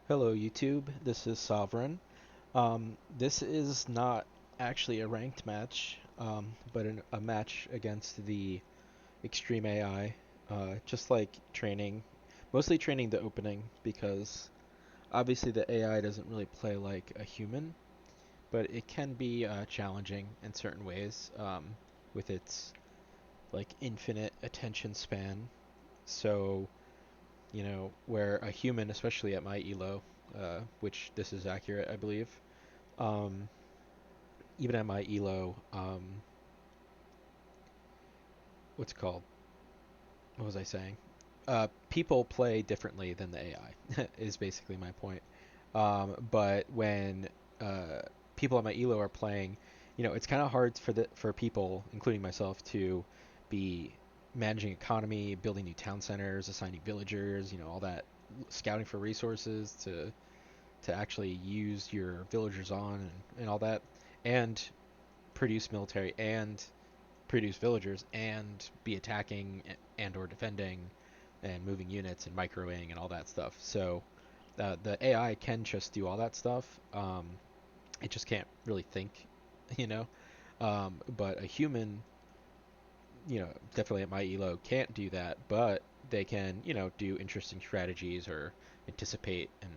Hello YouTube, this is Sovereign. This is not actually a ranked match, but a match against the extreme AI. Just like training, mostly training the opening because obviously the AI doesn't really play like a human, but it can be challenging in certain ways with its like infinite attention span. So, where a human, especially at my elo, which this is accurate, I believe. Um, Even at my elo, what's it called? What was I saying? People play differently than the AI is basically my point. But when uh, people at my elo are playing, it's kind of hard for people, including myself, to be managing economy, building new town centers, assigning villagers, all that, scouting for resources to actually use your villagers on and all that, and produce military and produce villagers and be attacking and or defending and moving units and microing and all that stuff. So the AI can just do all that stuff. It just can't really think, you know. But a human, definitely at my elo can't do that, but they can, do interesting strategies or anticipate and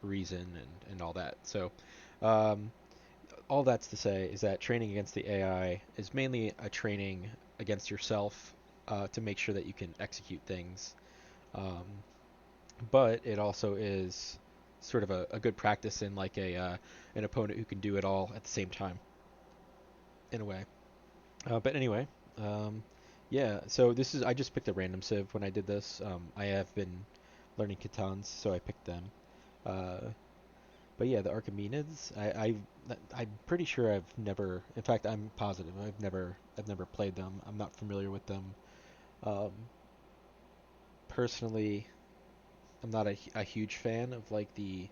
reason and all that. So um, all that's to say is that training against the AI is mainly a training against yourself to make sure that you can execute things. Um, but it also is sort of a good practice in like an opponent who can do it all at the same time, in a way. But anyway, um, yeah. So this is I just picked a random civ when I did this. I have been learning Khitans, so I picked them. Uh, But yeah, the Achaemenids, I'm pretty sure I've never. In fact, I'm positive I've never played them. I'm not familiar with them. Um, Personally, I'm not a huge fan of like the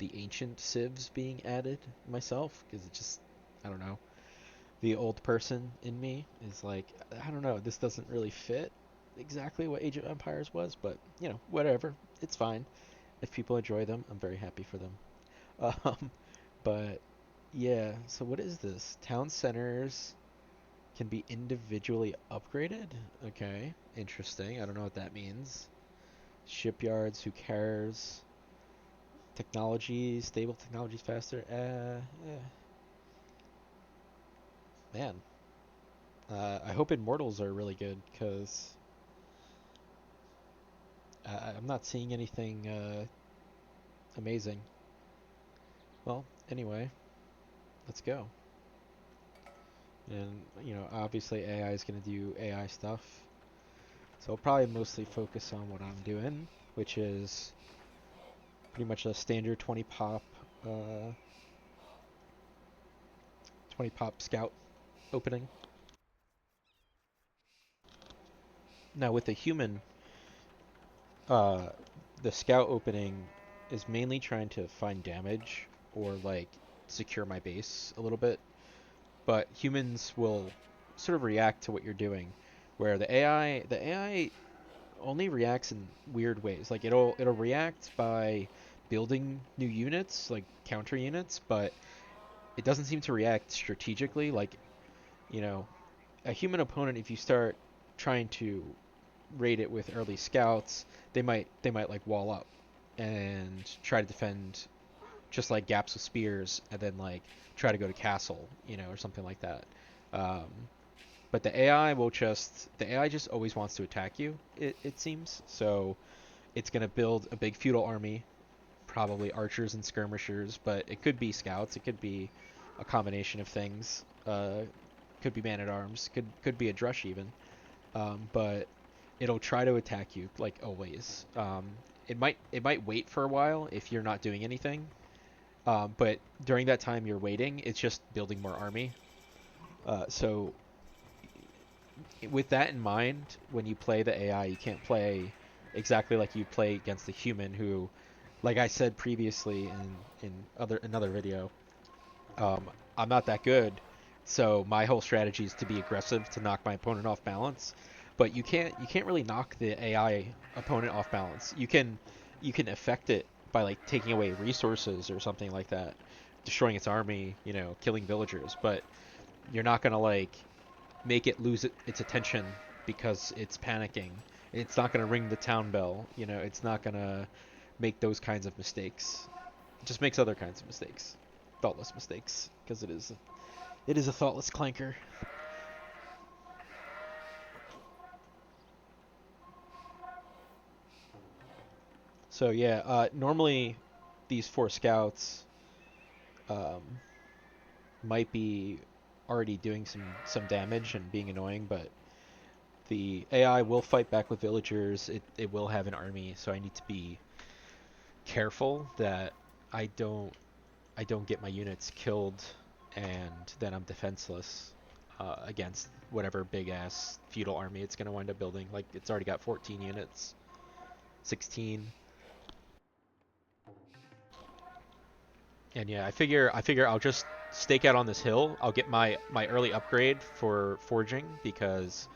ancient civs being added myself because it just I don't know. The old person in me is like I don't know. This doesn't really fit exactly what Age of Empires was, but whatever. It's fine. If people enjoy them, I'm very happy for them. Um, but yeah, so what is this? Town centers can be individually upgraded? Okay, interesting. I don't know what that means. Shipyards, who cares? Technology, stable technologies faster. Man. I hope Immortals are really good because I'm not seeing anything amazing. Well, anyway, let's go. And, obviously AI is going to do AI stuff. So I'll probably mostly focus on what I'm doing, which is pretty much a standard uh, 20 pop scout opening. Now with the human, uh, the scout opening is mainly trying to find damage or like secure my base a little bit, but humans will sort of react to what you're doing, where the AI only reacts in weird ways. Like it'll react by building new units, like counter units, but it doesn't seem to react strategically. Like, you know, a human opponent, if you start trying to raid it with early scouts, they might like wall up and try to defend just like gaps with spears, and then like try to go to castle, or something like that. Um, but the AI just always wants to attack you. It seems so. It's gonna build a big feudal army, probably archers and skirmishers, but it could be scouts. It could be a combination of things. Could be man at arms. Could be a drush even. But it'll try to attack you like always. It might wait for a while if you're not doing anything. But during that time you're waiting, it's just building more army. So with that in mind, when you play the AI, you can't play exactly like you play against the human who, like I said previously in another video, um, I'm not that good. So my whole strategy is to be aggressive to knock my opponent off balance. But you can't really knock the AI opponent off balance. You can affect it by like taking away resources or something like that, destroying its army, killing villagers. But you're not gonna like make it lose its attention because it's panicking. It's not gonna ring the town bell. It's not gonna make those kinds of mistakes. It just makes other kinds of mistakes, thoughtless mistakes, because it is a thoughtless clanker. So yeah, normally these four scouts um, might be already doing some damage and being annoying, but the AI will fight back with villagers. It will have an army, so I need to be careful that I don't I don't get my units killed and then I'm defenseless against whatever big ass feudal army it's gonna wind up building. Like it's already got 14 units, 16. And yeah, I figure I'll just stake out on this hill. I'll get my early upgrade for forging because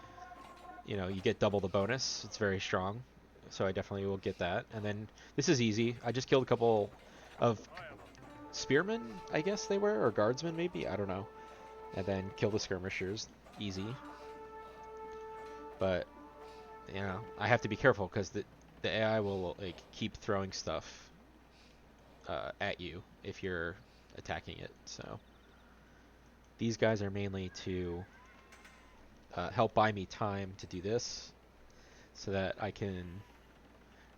you get double the bonus. It's very strong. So I definitely will get that. And then this is easy. I just killed a couple of spearmen, I guess they were, or guardsmen maybe, I don't know. And then kill the skirmishers. Easy. But I have to be careful because the AI will like keep throwing stuff at you if you're attacking it. So these guys are mainly to help buy me time to do this, so that I can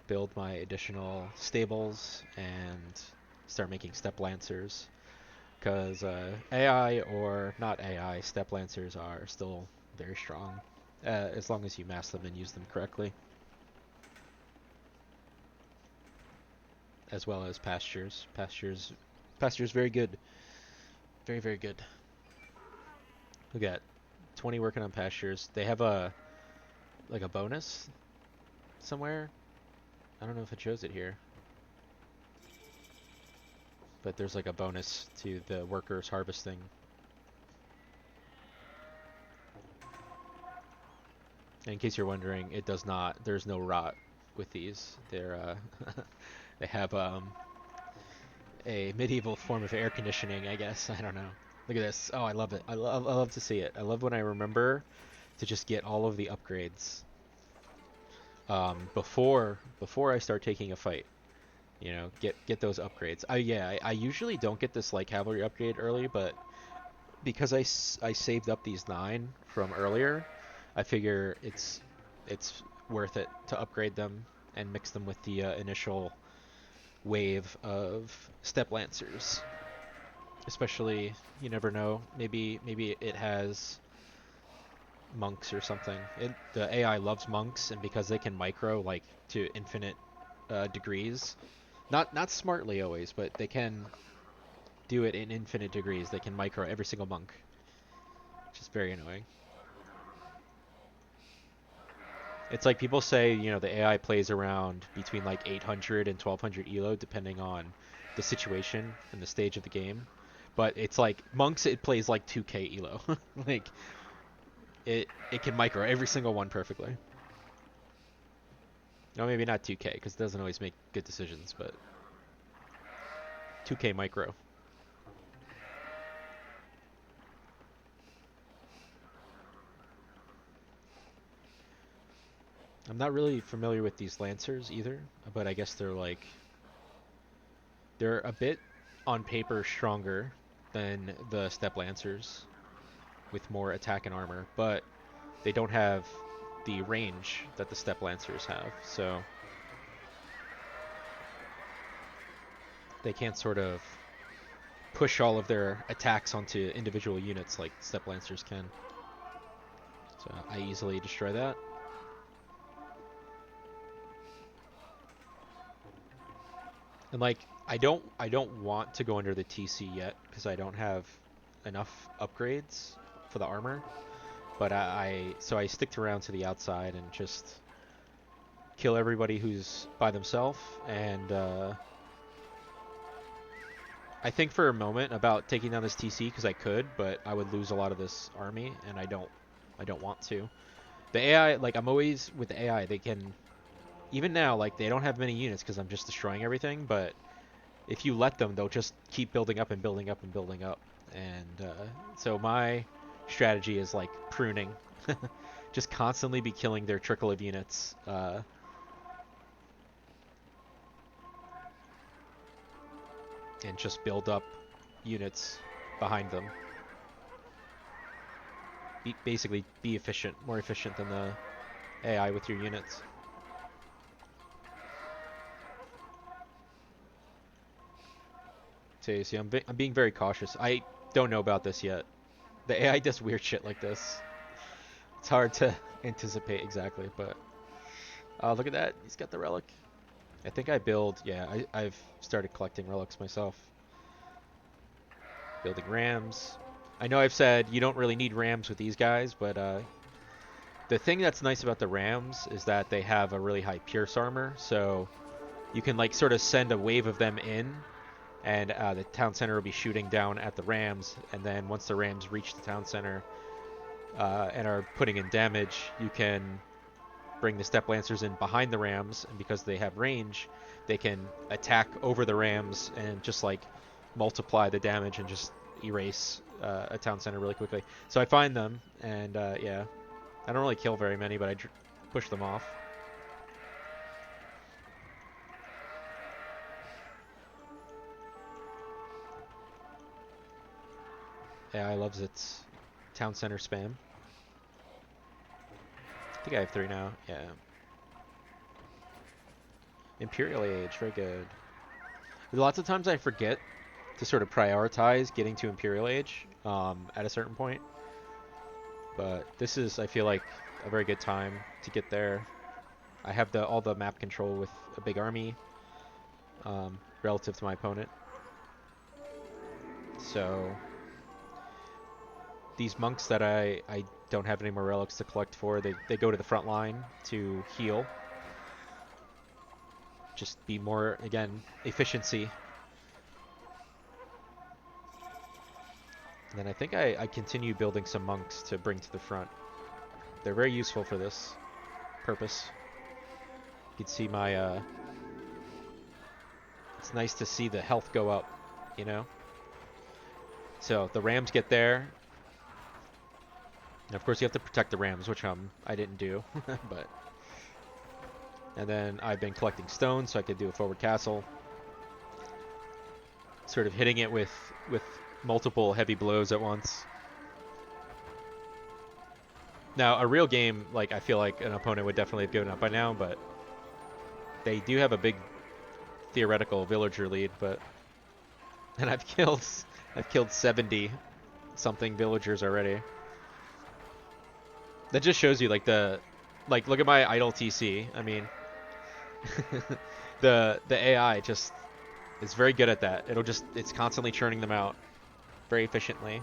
build my additional stables and start making step lancers. Because AI or not AI, step lancers are still very strong as long as you mass them and use them correctly, as well as pastures. Pastures, very good, very very good. Look at 20 working on pastures. They have a bonus somewhere. I don't know if it shows it here, but there's like a bonus to the workers harvesting. In case you're wondering, it does not. There's no rot with these. They have a medieval form of air conditioning, I guess. I don't know. Look at this. Oh, I love it. I love to see it. I love when I remember to just get all of the upgrades before I start taking a fight. Get those upgrades. I usually don't get this light cavalry upgrade early, but because I saved up these 9 from earlier, I figure it's worth it to upgrade them and mix them with the initial wave of step lancers. Especially, you never know. Maybe it has monks or something. The AI loves monks, and because they can micro like to infinite degrees, not smartly always, but they can do it in infinite degrees. They can micro every single monk, which is very annoying. It's like people say, the AI plays around between like 800 and 1200 elo depending on the situation and the stage of the game. But it's like monks, it plays like 2k elo. Like it can micro every single one perfectly. No, maybe not 2k because it doesn't always make good decisions, but 2k micro. I'm not really familiar with these lancers either, but I guess they're a bit on paper stronger than the step lancers with more attack and armor, but they don't have the range that the step lancers have, so they can't sort of push all of their attacks onto individual units like step lancers can. So I easily destroy that. And like I don't want to go under the TC yet because I don't have enough upgrades for the armor. But so I sticked around to the outside and just kill everybody who's by themselves. And I think for a moment about taking down this TC because I could, but I would lose a lot of this army, and I don't want to. The AI, like I'm always with the AI, they can even now, like, they don't have many units because I'm just destroying everything, but if you let them, they'll just keep building up and building up and building up. And so my strategy is like pruning, just constantly be killing their trickle of units. And just build up units behind them. Basically, be efficient, more efficient than the AI with your units. So you see, I'm being very cautious. I don't know about this yet. The AI does weird shit like this. It's hard to anticipate exactly, but look at that. He's got the relic. I think I build. Yeah, I've started collecting relics myself. Building rams. I know I've said you don't really need rams with these guys, but the thing that's nice about the rams is that they have a really high pierce armor, so you can like sort of send a wave of them in, and the town center will be shooting down at the rams, and then once the rams reach the town center and are putting in damage, you can bring the step lancers in behind the rams, and because they have range, they can attack over the rams and just like multiply the damage and just erase a town center really quickly. So I find them, and yeah, I don't really kill very many, but I push them off. AI loves its town center spam. I think I have 3 now. Yeah. Imperial Age, very good. Lots of times I forget to sort of prioritize getting to Imperial Age at a certain point. But this is, I feel like, a very good time to get there. I have all the map control with a big army relative to my opponent. So these monks that I don't have any more relics to collect for, they go to the front line to heal. Just be more, again, efficiency. And then I think I continue building some monks to bring to the front. They're very useful for this purpose. You can see my, it's nice to see the health go up, you know? So the rams get there. And of course you have to protect the rams, which I didn't do, but... And then I've been collecting stones so I could do a forward castle. Sort of hitting it with multiple heavy blows at once. Now, a real game, like, I feel like an opponent would definitely have given up by now, but they do have a big theoretical villager lead, but... And I've killed 70 something villagers already. That just shows you, like, look at my idle TC. I mean, the AI just is very good at that. It's constantly churning them out very efficiently.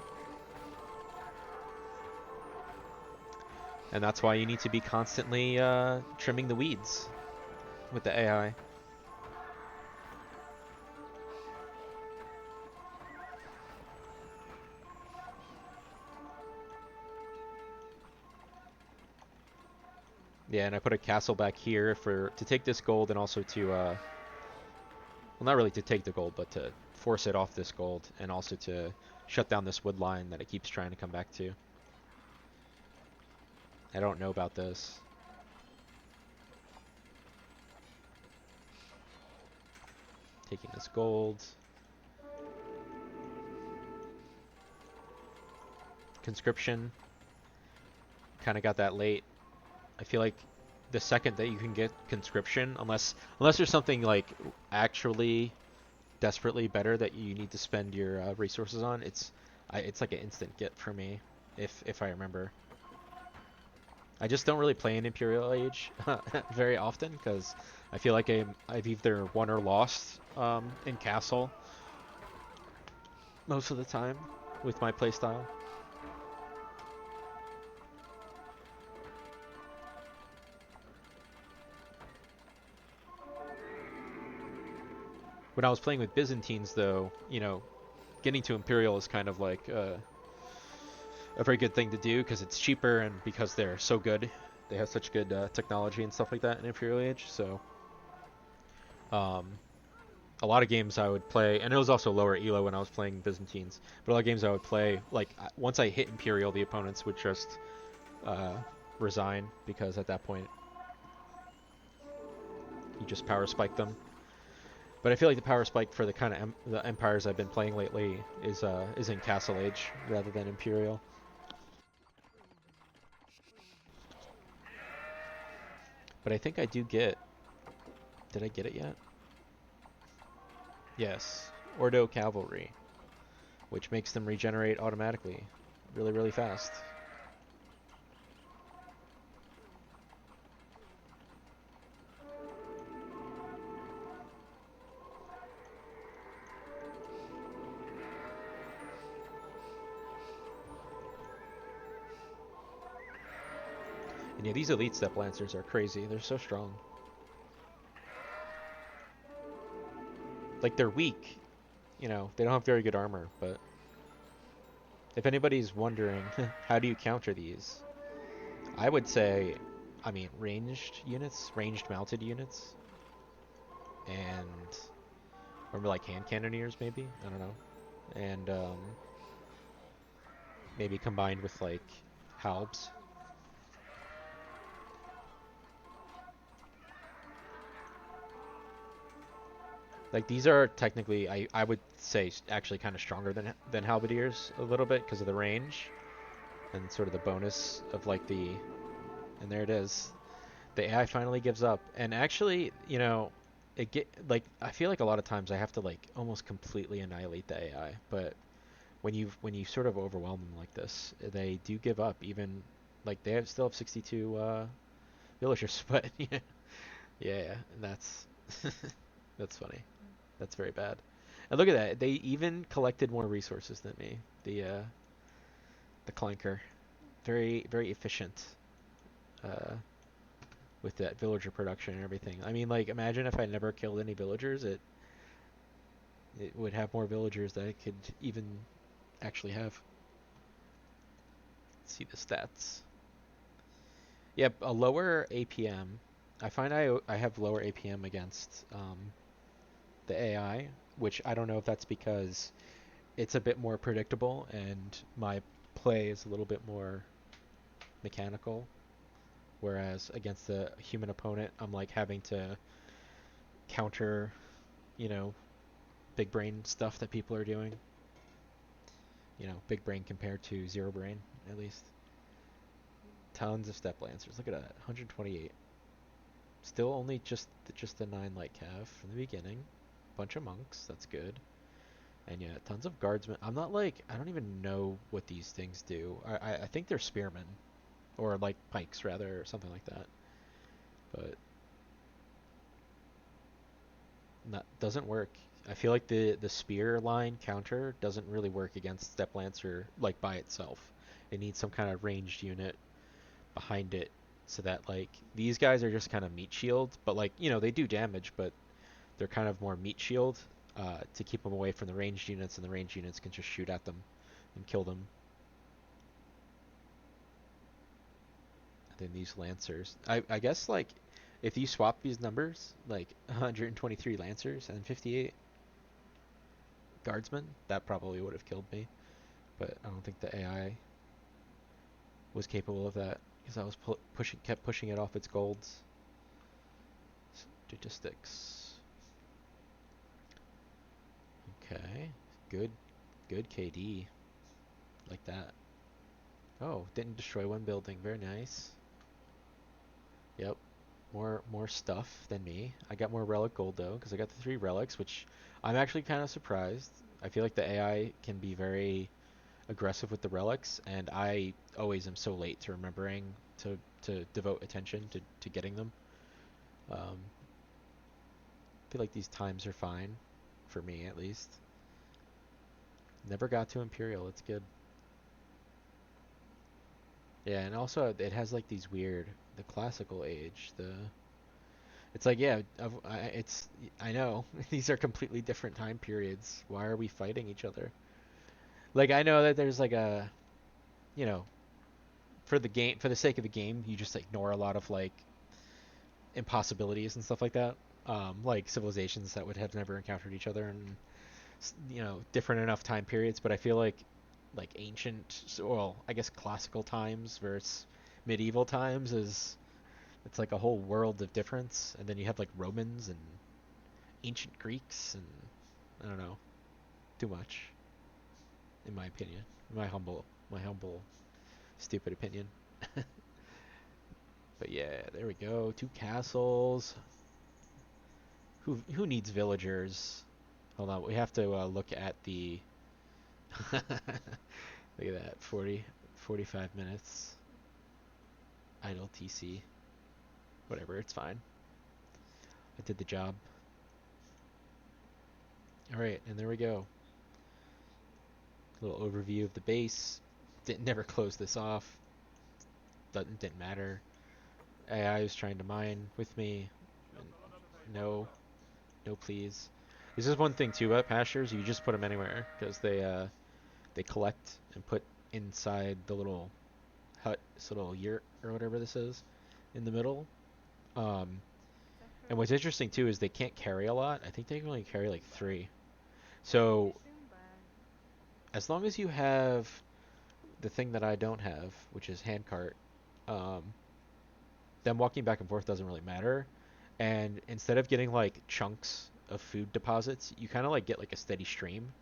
And that's why you need to be constantly trimming the weeds with the AI. Yeah, and I put a castle back here to take this gold and also to, well, not really to take the gold, but to force it off this gold and also to shut down this wood line that it keeps trying to come back to. I don't know about this. Taking this gold. Conscription. Kind of got that late. I feel like the second that you can get conscription, unless there's something like actually desperately better that you need to spend your resources on, it's like an instant get for me, if I remember. I just don't really play in Imperial Age very often because I feel like I've either won or lost in Castle most of the time with my playstyle. When I was playing with Byzantines, though, getting to Imperial is kind of like a very good thing to do because it's cheaper and because they're so good they have such good technology and stuff like that in Imperial Age. So um, a lot of games I would play, and it was also lower elo when I was playing Byzantines. But a lot of games I would play, like once I hit Imperial, the opponents would just uh, resign because at that point you just power spike them. But I feel like the power spike for the kind of the empires I've been playing lately is in Castle Age rather than Imperial. But I think I do get. Did I get it yet? Yes, Ordo Cavalry, which makes them regenerate automatically, really really fast. And yeah, these elite step lancers are crazy. They're so strong. Like they're weak, they don't have very good armor, but if anybody's wondering, how do you counter these? I would say, I mean, ranged units, ranged mounted units, and or like hand cannoneers maybe. I don't know, and maybe combined with like halbs. Like these are technically, I would say actually kind of stronger than halberdiers a little bit because of the range and sort of the bonus of like the. And there it is. The AI finally gives up. And actually, it get like I feel like a lot of times I have to like almost completely annihilate the AI, but when you sort of overwhelm them like this, they do give up. Even like still have 62 villagers, but yeah, yeah, that's that's funny. That's very bad. And look at that. They even collected more resources than me. The clanker, very very efficient. Uh, with that villager production and everything. I mean, like, imagine if I never killed any villagers, it would have more villagers that it could even actually have. Let's see the stats. Yep, a lower APM. I find I have lower APM against the AI, which I don't know if that's because it's a bit more predictable and my play is a little bit more mechanical, whereas against the human opponent, I'm like having to counter, you know, big brain stuff that people are doing. Big brain compared to zero brain, at least. Tons of step lancers. Look at that, 128. Still only just the 9 light cav from the beginning. Bunch of monks, that's good. And yeah, tons of guardsmen. I don't even know what these things do. I think they're spearmen. Or like pikes, rather, or something like that. But that doesn't work. I feel like the spear line counter doesn't really work against Step Lancer like by itself. It needs some kind of ranged unit behind it so that like these guys are just kind of meat shield, but like they do damage, but they're kind of more meat shield to keep them away from the ranged units, and the ranged units can just shoot at them and kill them. And then these lancers, I guess like if you swap these numbers, like 123 lancers and 58 guardsmen, that probably would have killed me. But I don't think the AI was capable of that because I was kept pushing it off its golds. Statistics. Okay, good, good KD, like that. Oh, didn't destroy one building. Very nice. Yep, more stuff than me. I got more relic gold though because I got the 3 relics, which I'm actually kind of surprised. I feel like the AI can be very aggressive with the relics, and I always am so late to remembering to devote attention to getting them. I feel like these times are fine, for me at least. Never got to Imperial, it's good. Yeah, and also it has like these weird, the classical age, it's like, yeah, I know, these are completely different time periods. Why are we fighting each other? Like, I know that there's like a, you know, for the game, for the sake of the game, you just ignore a lot of like impossibilities and stuff like that. Like civilizations that would have never encountered each other in different enough time periods. But I feel like ancient, well, I guess classical times versus medieval times is it's like a whole world of difference. And then you have like Romans and ancient Greeks and I don't know, too much in my opinion, my humble stupid opinion. But yeah, there we go. Two castles. Who needs villagers? Hold on, we have to look at the. Look at that, 45 minutes. Idle TC. Whatever, it's fine. I did the job. Alright, and there we go. A little overview of the base. Didn't never close this off. Didn't matter. AI was trying to mine with me. No, no please. This is one thing too about pastures. You just put them anywhere because they collect and put inside the little hut, this little yurt or whatever this is, in the middle. Um, and what's interesting too is they can't carry a lot. I think they can only carry like 3. So as long as you have the thing that I don't have, which is handcart, um, them walking back and forth doesn't really matter. And instead of getting like chunks of food deposits, you kind of like get like a steady stream,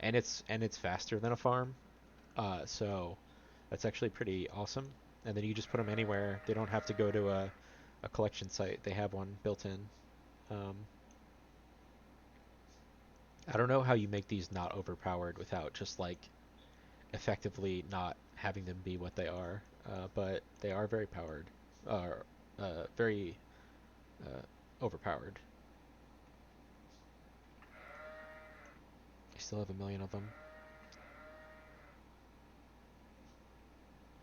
and it's faster than a farm. So that's actually pretty awesome. And then you just put them anywhere. They don't have to go to a collection site. They have one built in. Um, I don't know how you make these not overpowered without just like effectively not having them be what they are. But they are very powered, or very overpowered. I still have a million of them.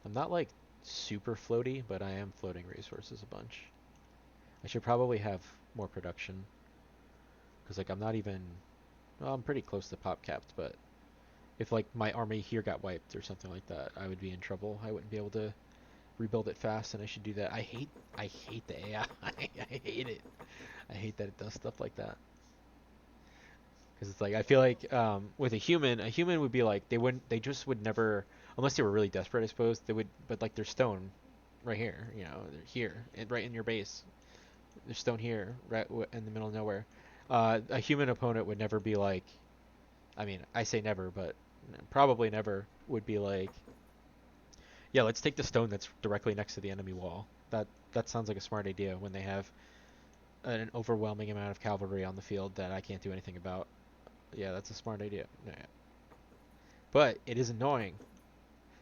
I'm not like super floaty, but I am floating resources a bunch. I should probably have more production because like I'm not even. Well, I'm pretty close to pop capped, but if like my army here got wiped or something like that, I would be in trouble. I wouldn't be able to rebuild it fast, and I should do that. I hate the AI. I hate it. I hate that it does stuff like that. Because it's like I feel like with a human would be like they just would never, unless they were really desperate, I suppose they would. But like there's stone, right here, they're here, right in your base. There's stone here, right in the middle of nowhere. A human opponent would never be like, I mean, I say never, but probably never would be like, yeah, let's take the stone that's directly next to the enemy wall. That sounds like a smart idea when they have an overwhelming amount of cavalry on the field that I can't do anything about. Yeah, that's a smart idea. Yeah. But it is annoying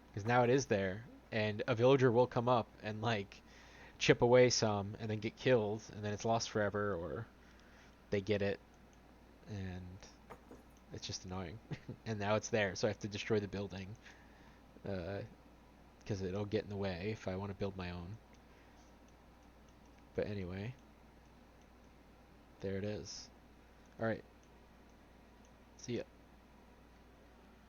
because now it is there, and a villager will come up and like chip away some, and then get killed, and then it's lost forever, or they get it, and it's just annoying. And now it's there, so I have to destroy the building because it'll get in the way if I want to build my own. But anyway, there it is. All right, see ya.